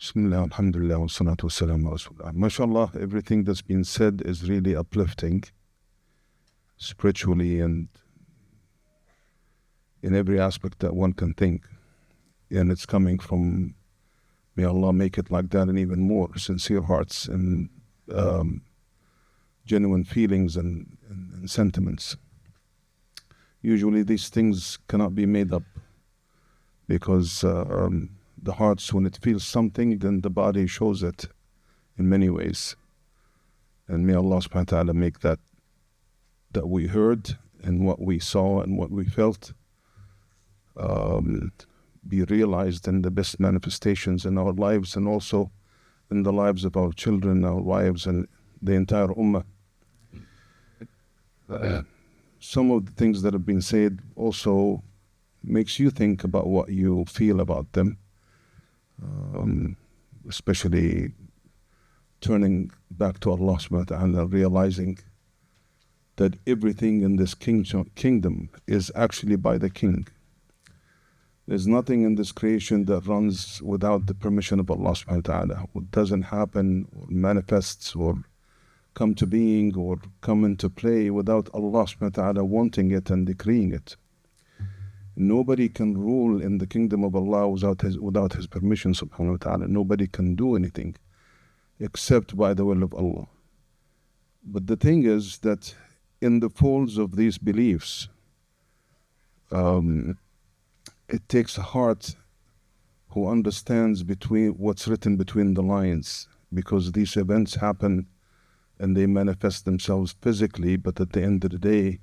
Bismillah, alhamdulillah, wa salatu wa salam wa rasulullah. MashaAllah, everything that's been said is really uplifting, spiritually and in every aspect that one can think. And it's coming from, may Allah make it like that and even more, sincere hearts and genuine feelings and sentiments. Usually these things cannot be made up because the hearts, when it feels something, then the body shows it in many ways. And may Allah subhanahu wa ta'ala make that we heard and what we saw and what we felt be realized in the best manifestations in our lives and also in the lives of our children, our wives, and the entire ummah. Some of the things that have been said also makes you think about what you feel about them, especially turning back to Allah subhanahu wa ta'ala, realizing that everything in this kingdom is actually by the King. There's nothing in this creation that runs without the permission of Allah subhanahu wa ta'ala. What doesn't happen or manifests or come to being or come into play without Allah subhanahu wa ta'ala wanting it and decreeing it. Nobody can rule in the kingdom of Allah without his permission subhanahu wa ta'ala. Nobody can do anything except by the will of Allah. But the thing is that in the folds of these beliefs, it takes a heart who understands between what's written between the lines, because these events happen and they manifest themselves physically, but at the end of the day,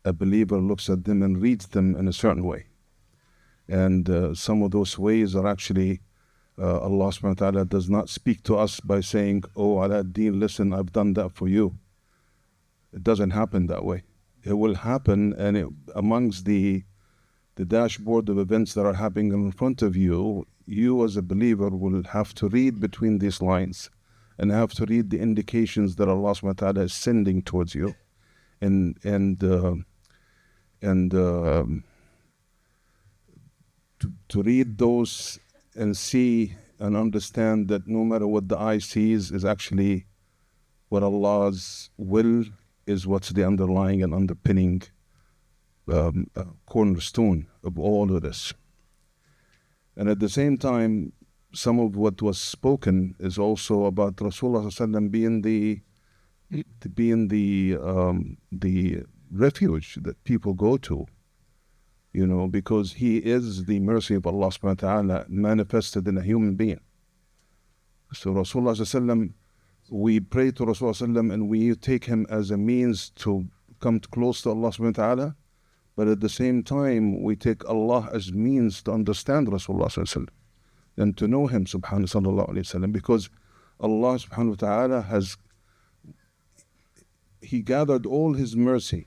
a believer looks at them and reads them in a certain way. And some of those ways are actually, Allah subhanahu wa ta'ala does not speak to us by saying, oh Alaudeen, listen, I've done that for you. It doesn't happen that way. It will happen, and amongst the dashboard of events that are happening in front of you, you as a believer will have to read between these lines and have to read the indications that Allah subhanahu wa ta'ala is sending towards you, and to read those and see and understand that no matter what the eye sees is actually what Allah's will is, what's the underlying and underpinning cornerstone of all of this. And at the same time, some of what was spoken is also about Rasulullah being the refuge that people go to, because he is the mercy of Allah subhanahu wa ta'ala manifested in a human being. So Rasulullah, we pray to Rasulullah and we take him as a means to come close to Allah subhanahu wa ta'ala, but at the same time we take Allah as means to understand Rasulullah and to know him sallallahu alayhi wa sallam, because Allah subhanahu wa ta'ala he gathered all his mercy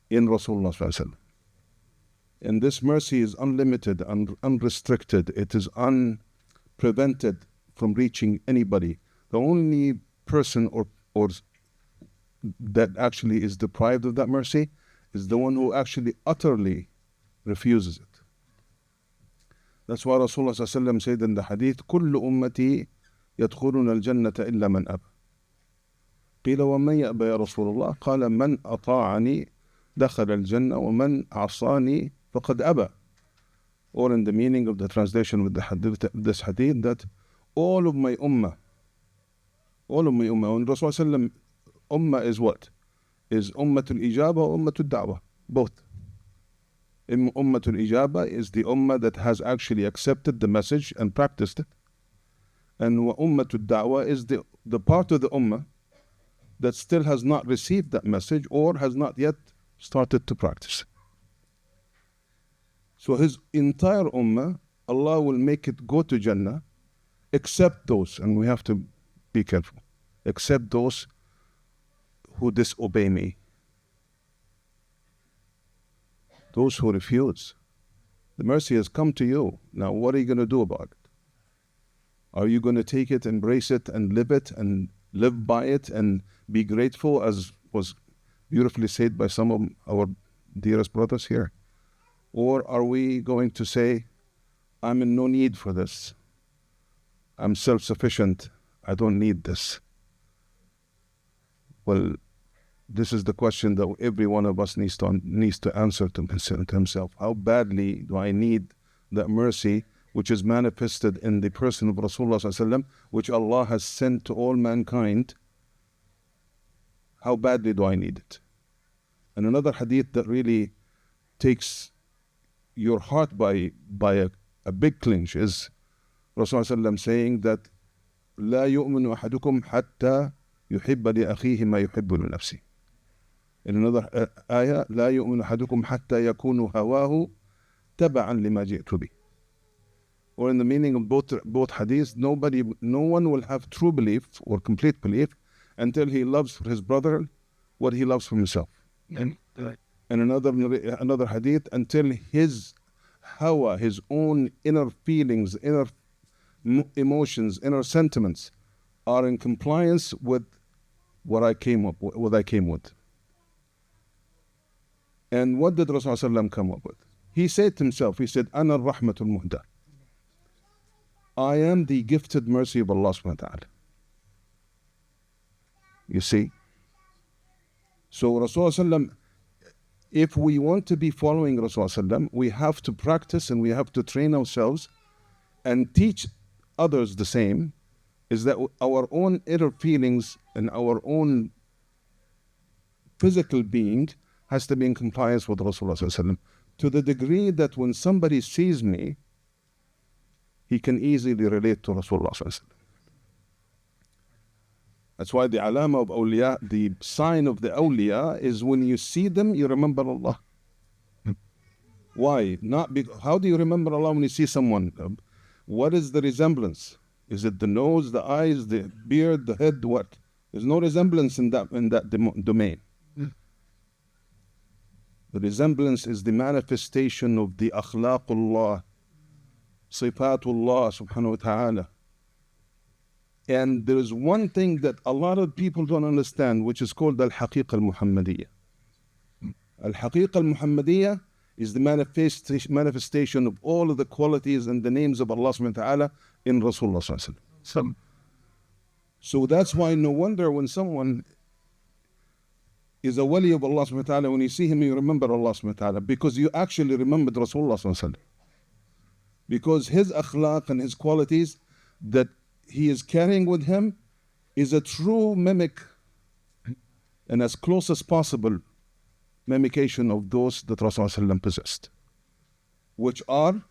in Rasulullah sallallahu alayhi wa sallam. And this mercy is unlimited and unrestricted. It is unprevented from reaching anybody. The only person or that actually is deprived of that mercy is the one who actually utterly refuses it. That's why Rasulullah ﷺ said in the hadith, كل أمتي يدخلون الجنة إلا من أبى. قيل ومن يأبى يا رسول الله؟ قال من أطاعني دخل الجنة ومن عصاني فقد أبى. Or in the meaning of the translation with this hadith, that all of my ummah, and Rasulullah ﷺ, ummah is what? Is ummatul ijaba or ummatul da'wah? Both. Ummatul ijaba is the ummah that has actually accepted the message and practiced it. And ummatul da'wah is the part of the ummah that still has not received that message or has not yet started to practice. So his entire ummah, Allah will make it go to Jannah, except those, and we have to be careful, except those who disobey me, those who refuse. The mercy has come to you. Now what are you going to do about it? Are you going to take it, embrace it, and live it, and live by it, and be grateful, as was beautifully said by some of our dearest brothers here? Or are we going to say, I'm in no need for this, I'm self-sufficient, I don't need this. Well, this is the question that every one of us needs to answer to himself. How badly do I need that mercy which is manifested in the person of Rasulullah ﷺ, which Allah has sent to all mankind? How badly do I need it? And another hadith that really takes your heart by a big clinch is Rasulullah ﷺ saying that لا يؤمن أحدكم حتى يحب لأخيه ما يحب لنفسه. In another ayah, لا يؤمن أحدكم حتى يكون هواه تبعا لما جئت به. Or in the meaning of both hadiths, no one will have true belief or complete belief until he loves for his brother what he loves for himself. And another hadith, until his hawa, his own inner feelings, inner emotions, inner sentiments are in compliance with what I came with. And what did Rasulullah come up with? He said to himself, he said, أنا الرحمة المهدى. I am the gifted mercy of Allah subhanahu wa ta'ala. You see? So Rasulullah, if we want to be following Rasulullah, we have to practice and we have to train ourselves and teach others the same, is that our own inner feelings and our own physical being has to be in compliance with Rasulullah, to the degree that when somebody sees me, he can easily relate to Rasulullah. That's why the alama of awliya, the sign of the awliya, is when you see them, you remember Allah. Why? How do you remember Allah when you see someone? What is the resemblance? Is it the nose, the eyes, the beard, the head? What? There's no resemblance in that domain. The resemblance is the manifestation of the akhlaqullah, sifatullah subhanahu wa ta'ala. And there is one thing that a lot of people don't understand, which is called al-haqiqa al-muhammadiyya. Al-haqiqa al-muhammadiyya is the manifestation of all of the qualities and the names of Allah subhanahu wa ta'ala in Rasulullah. So that's why no wonder when someone is a wali of Allah subhanahu wa ta'ala, when you see him you remember Allah subhanahu wa ta'ala, because you actually remembered Rasulullah. Because his akhlaq and his qualities that he is carrying with him is a true mimic and as close as possible mimication of those that Rasulullah possessed, which are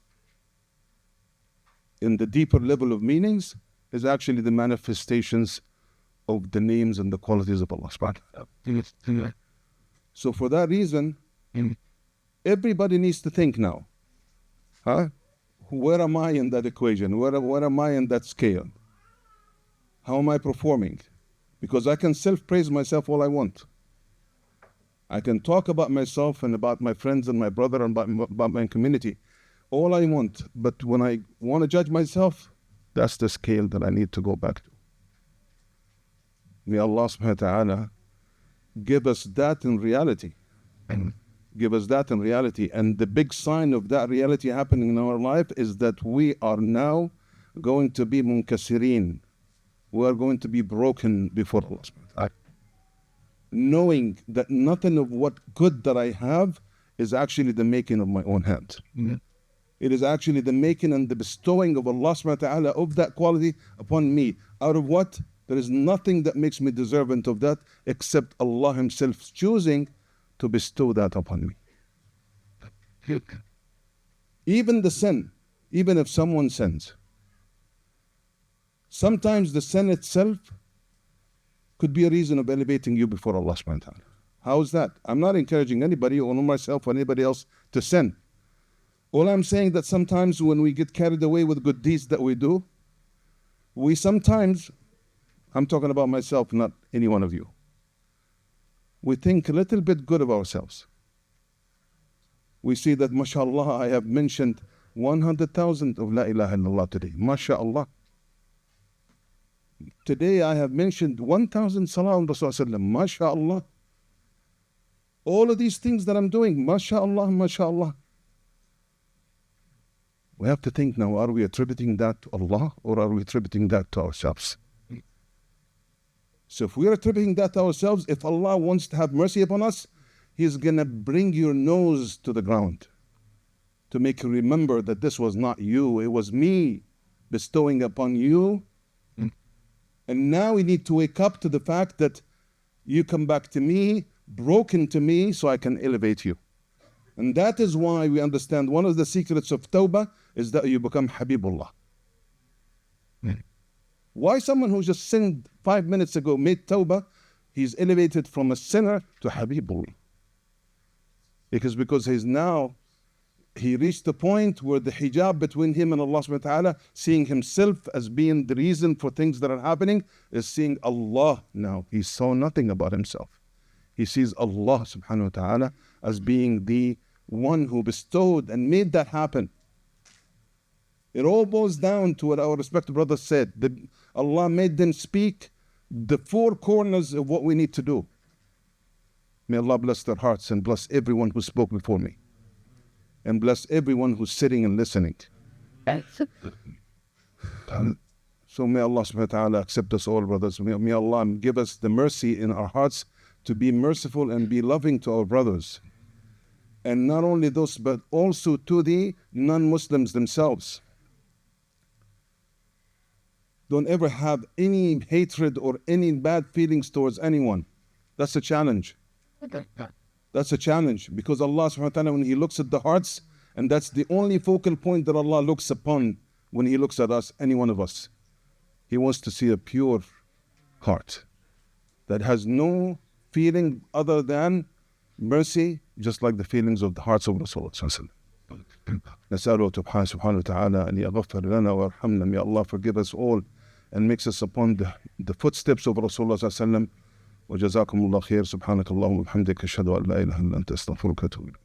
in the deeper level of meanings is actually the manifestations of the names and the qualities of Allah subhanahu wa ta'ala. So for that reason, everybody needs to think now, where am I in that equation? Where am I in that scale? How am I performing? Because I can self-praise myself all I want. I can talk about myself and about my friends and my brother and about my community all I want. But when I want to judge myself, that's the scale that I need to go back to. May Allah subhanahu wa ta'ala give us that in reality. Give us that in reality. And the big sign of that reality happening in our life is that we are now going to be munkasireen. We are going to be broken before Allah subhanahu wa ta'ala. Knowing that nothing of what good that I have is actually the making of my own hand. It is actually the making and the bestowing of Allah subhanahu wa ta'ala of that quality upon me. Out of what? There is nothing that makes me deserving of that except Allah Himself choosing to bestow that upon me. Even the sin, even if someone sins, sometimes the sin itself could be a reason of elevating you before Allah subhanahu wa ta'ala. How is that? I'm not encouraging anybody or myself or anybody else to sin. All I'm saying that sometimes when we get carried away with good deeds that we do, we sometimes, I'm talking about myself, not any one of you, we think a little bit good of ourselves. We see that, mashallah, I have mentioned 100,000 of La ilaha illallah today. Mashallah. Today I have mentioned 1,000 salah on Rasulullah. Mashallah. All of these things that I'm doing, mashallah, mashallah. We have to think now, are we attributing that to Allah or are we attributing that to ourselves? So if we're attributing that to ourselves, if Allah wants to have mercy upon us, He's gonna bring your nose to the ground to make you remember that this was not you, it was me bestowing upon you. And now we need to wake up to the fact that you come back to me, broken to me, so I can elevate you. And that is why we understand one of the secrets of Tawbah is that you become Habibullah. Why someone who just sinned 5 minutes ago made Tawbah, he's elevated from a sinner to Habibullah. Because he reached the point where the hijab between him and Allah subhanahu wa ta'ala, seeing himself as being the reason for things that are happening, is seeing Allah now. He saw nothing about himself. He sees Allah subhanahu wa ta'ala as being the one who bestowed and made that happen. It all boils down to what our respected brother said. Allah made them speak the four corners of what we need to do. May Allah bless their hearts and bless everyone who spoke before me. And bless everyone who's sitting and listening. So may Allah subhanahu wa ta'ala accept us all, brothers. May Allah give us the mercy in our hearts to be merciful and be loving to our brothers. And not only those, but also to the non-Muslims themselves. Don't ever have any hatred or any bad feelings towards anyone. That's a challenge. That's a challenge, because Allah subhanahu wa ta'ala, when He looks at the hearts, and that's the only focal point that Allah looks upon when He looks at us, any one of us. He wants to see a pure heart that has no feeling other than mercy, just like the feelings of the hearts of Rasulullah. نسأله سبحانه وتعالى أن يغفر لنا ويرحمنا. May Allah forgive us all and mix us upon the footsteps of Rasulullah. وجزاكم الله خير. سبحانك اللهم وبحمدك أشهد أن لا إله إلا أنت أستغفرك وأتوب إليك.